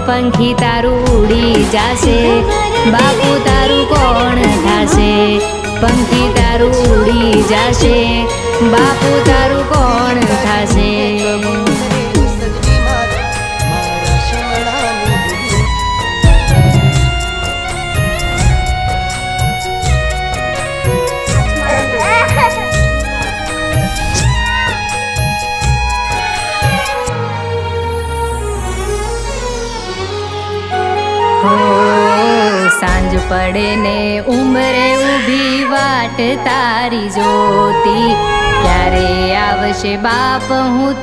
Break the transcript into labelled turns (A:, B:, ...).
A: પંખી તારું ઉડી જાશે, બાપુ તારું કોણ થાશે? પંખી તારું ઉડી જાશે, બાપુ તારું કોણ થાશે? સાંજ પડે ને ઉમરે ઊભી વાટ તારી જોતી, ક્યારે આવશે બાપ હું તો